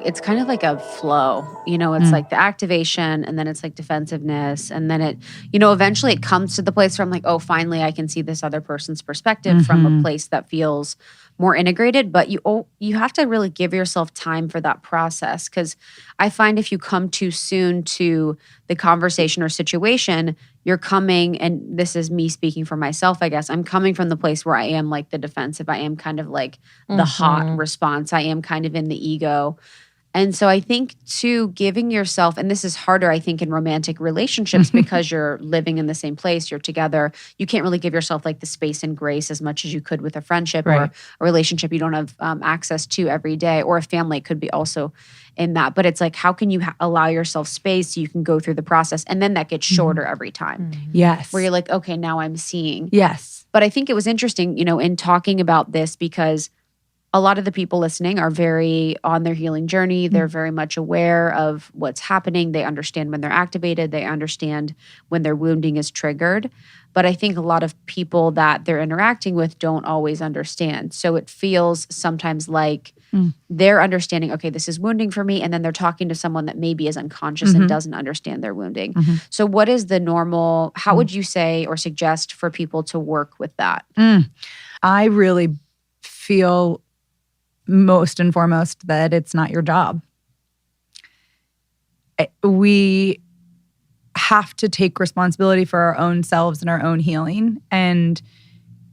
it's kind of like a flow, it's like the activation and then it's like defensiveness. And then it, eventually it comes to the place where I'm like, oh, finally I can see this other person's perspective from a place that feels more integrated. But you have to really give yourself time for that process. Because I find if you come too soon to the conversation or situation, you're coming, and this is me speaking for myself, I guess. I'm coming from the place where I am like the defensive. I am kind of like the hot response. I am kind of in the ego. And so I think too, giving yourself, and this is harder, I think, in romantic relationships because you're living in the same place, you're together. You can't really give yourself like the space and grace as much as you could with a friendship or a relationship you don't have access to every day, or a family. It could be also in that. But it's like, how can you allow yourself space so you can go through the process? And then that gets shorter every time. Yes. Where you're like, okay, now I'm seeing. Yes. But I think it was interesting, in talking about this, because a lot of the people listening are very on their healing journey. They're very much aware of what's happening. They understand when they're activated. They understand when their wounding is triggered. But I think a lot of people that they're interacting with don't always understand. So it feels sometimes like they're understanding, okay, this is wounding for me. And then they're talking to someone that maybe is unconscious and doesn't understand their wounding. So what is the normal, how would you say or suggest for people to work with that? I really feel most and foremost that it's not your job. We have to take responsibility for our own selves and our own healing. And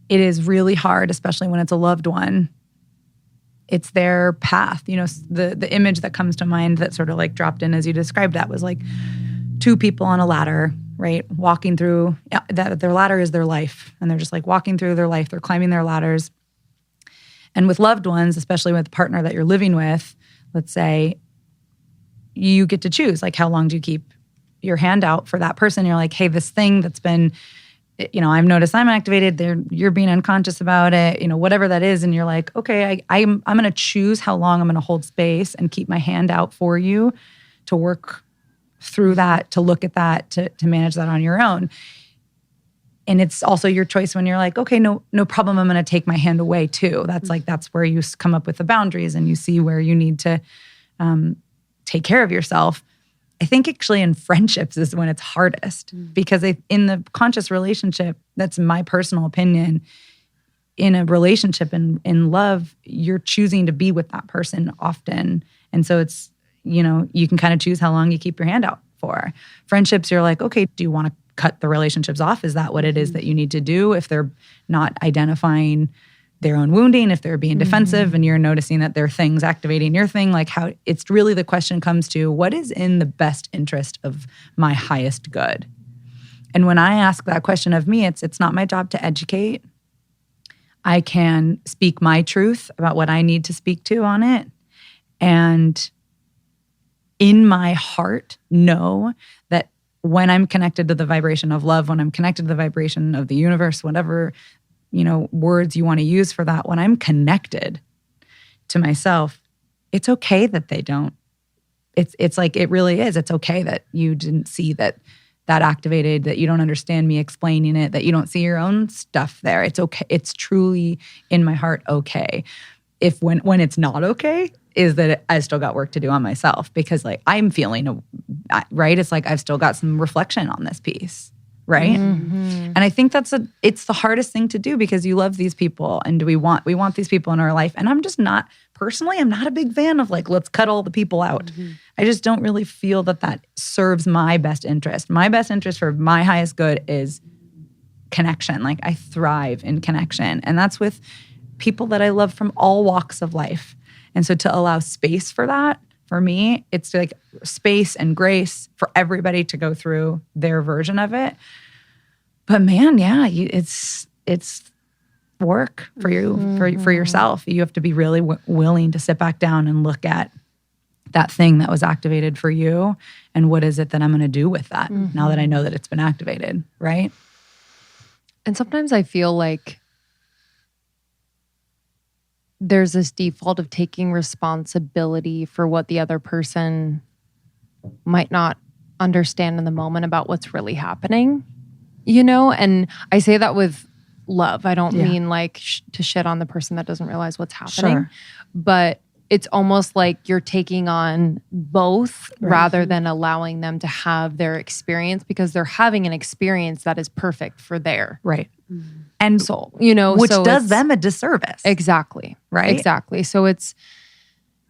it is really hard, especially when it's a loved one. It's their path. The image that comes to mind that sort of like dropped in as you described that was like two people on a ladder, right? Walking through, their ladder is their life. And they're just like walking through their life. They're climbing their ladders. And with loved ones, especially with a partner that you're living with, let's say, you get to choose, like, how long do you keep your hand out for that person? You're like, hey, this thing that's been, I've noticed I'm activated, you're being unconscious about it, whatever that is. And you're like, okay, I'm going to choose how long I'm going to hold space and keep my hand out for you to work through that, to look at that, to manage that on your own. And it's also your choice when you're like, okay, no problem, I'm going to take my hand away too. That's where you come up with the boundaries and you see where you need to take care of yourself. I think actually in friendships is when it's hardest because in the conscious relationship, that's my personal opinion, in a relationship and in love, you're choosing to be with that person often. And so it's, you can kind of choose how long you keep your hand out for. Friendships, you're like, okay, do you want to cut the relationships off? Is that what it is that you need to do if they're not identifying their own wounding, if they're being defensive and you're noticing that there are things activating your thing? Like, how it's really, the question comes to, what is in the best interest of my highest good? And when I ask that question of me, it's not my job to educate. I can speak my truth about what I need to speak to on it. And in my heart, know that when I'm connected to the vibration of love, when I'm connected to the vibration of the universe, whatever, words you want to use for that, when I'm connected to myself, it's okay that they don't. It's like, it really is. It's okay that you didn't see that activated, that you don't understand me explaining it, that you don't see your own stuff there. It's okay. It's truly in my heart okay. If when it's not okay, is that I still got work to do on myself, because like I'm feeling, right? It's like I've still got some reflection on this piece, right? And I think it's the hardest thing to do, because you love these people and we want these people in our life. And I'm just not, personally, I'm not a big fan of like, let's cut all the people out. I just don't really feel that serves my best interest. My best interest for my highest good is connection. Like, I thrive in connection. And that's with people that I love from all walks of life. And so to allow space for that, for me, it's like space and grace for everybody to go through their version of it. But man, yeah, it's work for you, for yourself. You have to be really willing to sit back down and look at that thing that was activated for you, and what is it that I'm going to do with that now that I know that it's been activated, right? And sometimes I feel like there's this default of taking responsibility for what the other person might not understand in the moment about what's really happening, And I say that with love. I don't mean like to shit on the person that doesn't realize what's happening. Sure. But it's almost like you're taking on both rather than allowing them to have their experience, because they're having an experience that is perfect for their and soul, you know, which so does them a disservice. Exactly. Right. Exactly. So it's,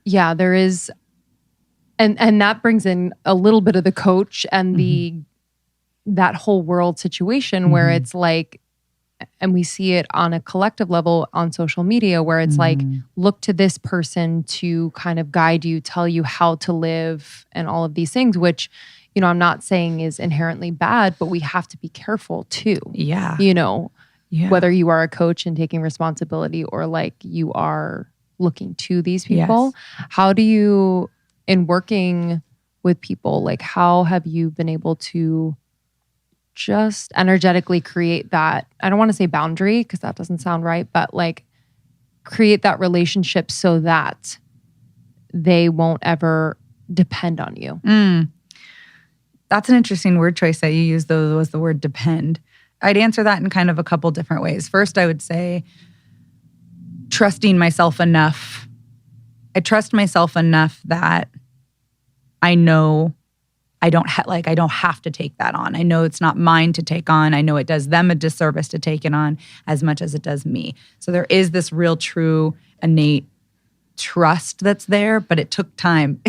there is, and that brings in a little bit of the coach and that whole world situation where it's like, and we see it on a collective level on social media where it's like, look to this person to kind of guide you, tell you how to live and all of these things, which, you know, I'm not saying is inherently bad, but we have to be careful too. Yeah. You know, whether you are a coach and taking responsibility or like you are looking to these people, how do you, in working with people, like how have you been able to just energetically create that, I don't want to say boundary because that doesn't sound right, but like create that relationship so that they won't ever depend on you? That's an interesting word choice that you used, though, was the word depend. I'd answer that in kind of a couple different ways. First, I would say trusting myself enough. I trust myself enough that I know I don't have to take that on. I know it's not mine to take on. I know it does them a disservice to take it on as much as it does me. So there is this real, true, innate trust that's there, but it took time.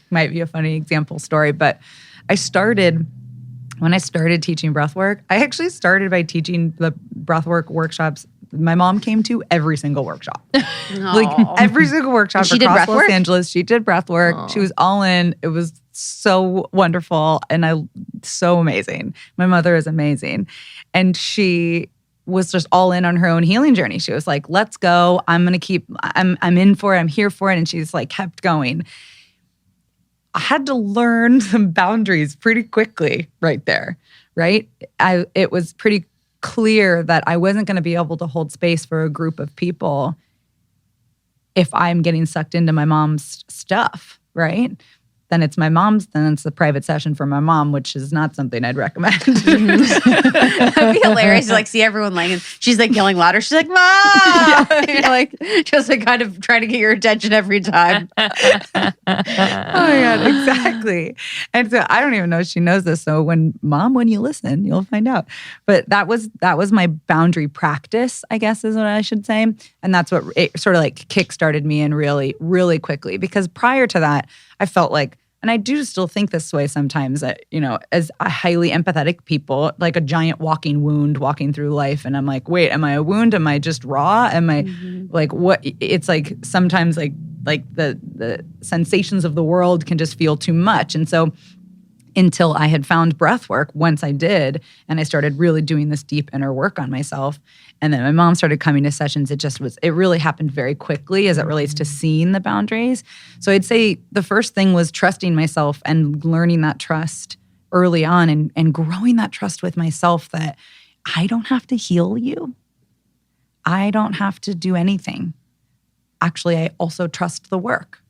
Might be a funny example story, but when I started teaching breathwork, I actually started by teaching the breathwork workshops my mom came to every single workshop. Like every single workshop across Los Angeles. She did breathwork. She was all in. It was so wonderful and so amazing. My mother is amazing. And she was just all in on her own healing journey. She was like, let's go. I'm in for it. I'm here for it. And she's like kept going. I had to learn some boundaries pretty quickly right there, right? It was pretty clear that I wasn't going to be able to hold space for a group of people if I'm getting sucked into my mom's stuff, right? Then it's my mom's, then it's a private session for my mom, which is not something I'd recommend. That'd be hilarious to like see everyone laying and she's like yelling louder. She's like, Mom! You're like, just like kind of trying to get your attention every time. Oh my God, exactly. And so I don't even know if she knows this. So when you listen, you'll find out. But that was my boundary practice, I guess is what I should say. And that's what it sort of like kickstarted me in really, really quickly. Because prior to that, I felt like, and I do still think this way sometimes, that, you know, as a highly empathetic people, like a giant walking wound walking through life. And I'm like, wait, am I a wound? Am I just raw? Am I like, what? It's like sometimes like the sensations of the world can just feel too much. And so until I had found breath work, once I did, and I started really doing this deep inner work on myself, and then my mom started coming to sessions, it really happened very quickly as it relates to seeing the boundaries. So I'd say the first thing was trusting myself and learning that trust early on and growing that trust with myself that I don't have to heal you. I don't have to do anything. Actually, I also trust the work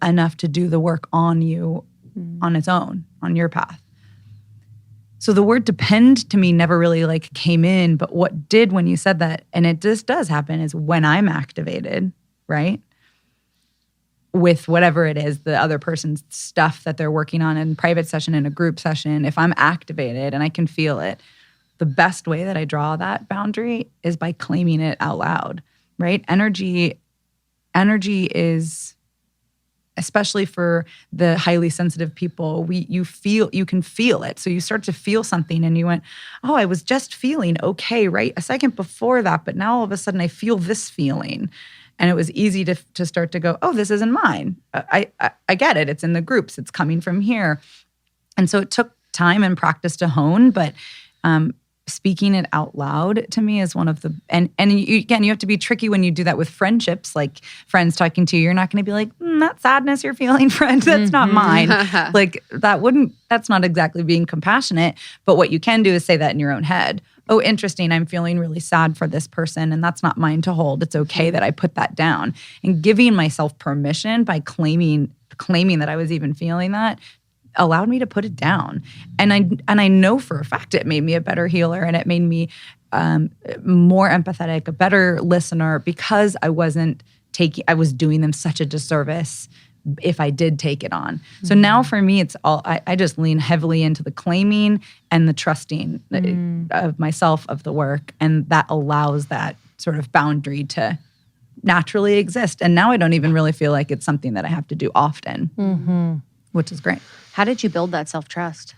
enough to do the work on you on its own, on your path. So the word depend to me never really like came in, but what did when you said that, and it just does happen, is when I'm activated, right? With whatever it is, the other person's stuff that they're working on in private session, in a group session, if I'm activated and I can feel it, the best way that I draw that boundary is by claiming it out loud, right? Energy is, especially for the highly sensitive people, you can feel it. So you start to feel something and you went, oh, I was just feeling okay, right? A second before that, but now all of a sudden I feel this feeling. And it was easy to start to go, oh, this isn't mine. I get it. It's in the groups. It's coming from here. And so it took time and practice to hone, but speaking it out loud to me is one of the, and you have to be tricky when you do that with friendships, like friends talking to you. You're not going to be like, that sadness you're feeling, friend, that's not mine. Like that's not exactly being compassionate. But what you can do is say that in your own head. Oh, interesting. I'm feeling really sad for this person and that's not mine to hold. It's okay that I put that down. And giving myself permission by claiming that I was even feeling that allowed me to put it down. And I know for a fact it made me a better healer and it made me more empathetic, a better listener, because I wasn't I was doing them such a disservice if I did take it on. So now for me, it's all, I just lean heavily into the claiming and the trusting of myself, of the work. And that allows that sort of boundary to naturally exist. And now I don't even really feel like it's something that I have to do often, which is great. How did you build that self-trust?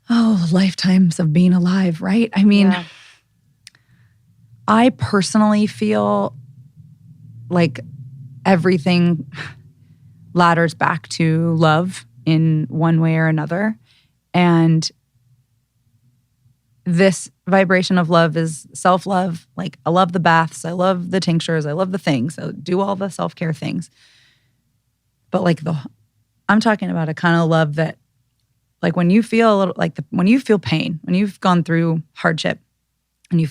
Oh, lifetimes of being alive, right? I mean, I personally feel like everything ladders back to love in one way or another. And this vibration of love is self-love. Like, I love the baths, I love the tinctures, I love the things. So do all the self-care things. But like I'm talking about a kind of love that, like, when you feel a little, like when you feel pain, when you've gone through hardship and you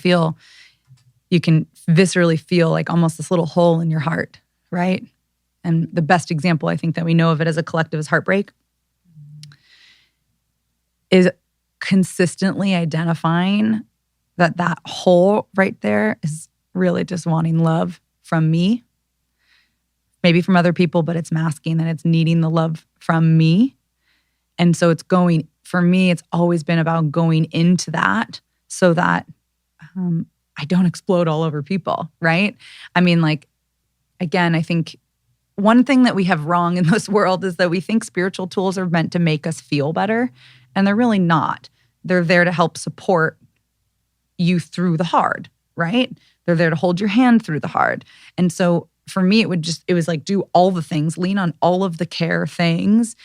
can viscerally feel like almost this little hole in your heart, right? And the best example I think that we know of it as a collective is heartbreak, is consistently identifying that hole right there is really just wanting love from me, maybe from other people, but it's masking that it's needing the love from me. And so for me, it's always been about going into that so that I don't explode all over people, right? I mean, like, again, I think one thing that we have wrong in this world is that we think spiritual tools are meant to make us feel better, and they're really not. They're there to help support you through the hard, right? They're there to hold your hand through the hard. And so for me, it was like, do all the things, lean on all of the care things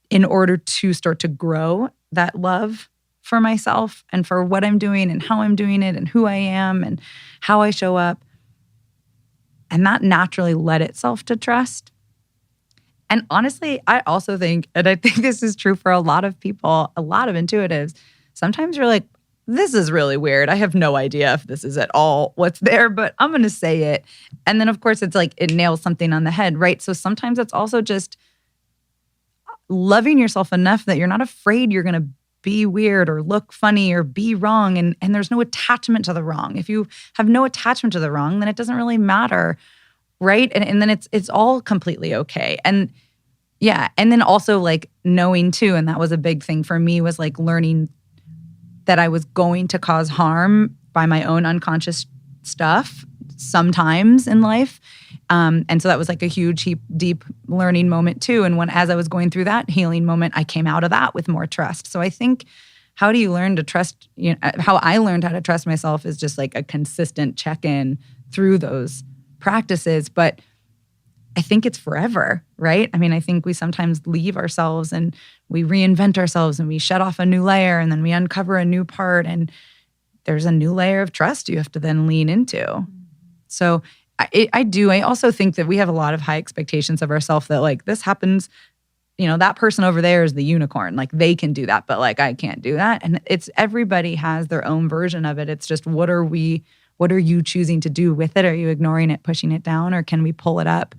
in order to start to grow that love for myself and for what I'm doing and how I'm doing it and who I am and how I show up. And that naturally led itself to trust. And honestly, I also think, and I think this is true for a lot of people, a lot of intuitives, sometimes you're like, this is really weird. I have no idea if this is at all what's there, but I'm going to say it. And then, of course, it's like it nails something on the head, right? So sometimes it's also just loving yourself enough that you're not afraid you're going to be weird or look funny or be wrong. And there's no attachment to the wrong. If you have no attachment to the wrong, then it doesn't really matter, right? And then it's all completely okay. And yeah, and then also like knowing too, and that was a big thing for me, was like learning that I was going to cause harm by my own unconscious stuff sometimes in life. And so that was like a huge, deep learning moment too. And as I was going through that healing moment, I came out of that with more trust. So I think, how do you learn to trust, how I learned how to trust myself is just like a consistent check-in through those practices. But I think it's forever, right? I mean, I think we sometimes leave ourselves and we reinvent ourselves and we shut off a new layer and then we uncover a new part and there's a new layer of trust you have to then lean into. So I also think that we have a lot of high expectations of ourselves that like this happens, that person over there is the unicorn. Like they can do that, but like I can't do that. And everybody has their own version of it. It's just what are you choosing to do with it? Are you ignoring it, pushing it down, or can we pull it up?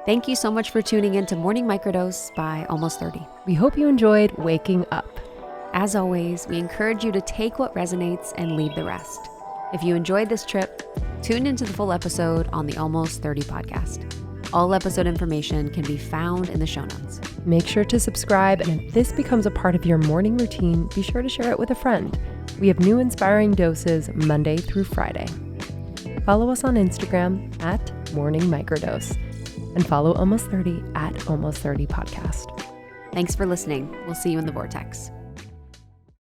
Thank you so much for tuning in to Morning Microdose by Almost 30. We hope you enjoyed waking up. As always, we encourage you to take what resonates and leave the rest. If you enjoyed this trip, tune into the full episode on the Almost 30 podcast. All episode information can be found in the show notes. Make sure to subscribe, and if this becomes a part of your morning routine, be sure to share it with a friend. We have new inspiring doses Monday through Friday. Follow us on Instagram at Morning Microdose, and follow Almost 30 at Almost 30 Podcast. Thanks for listening. We'll see you in the vortex.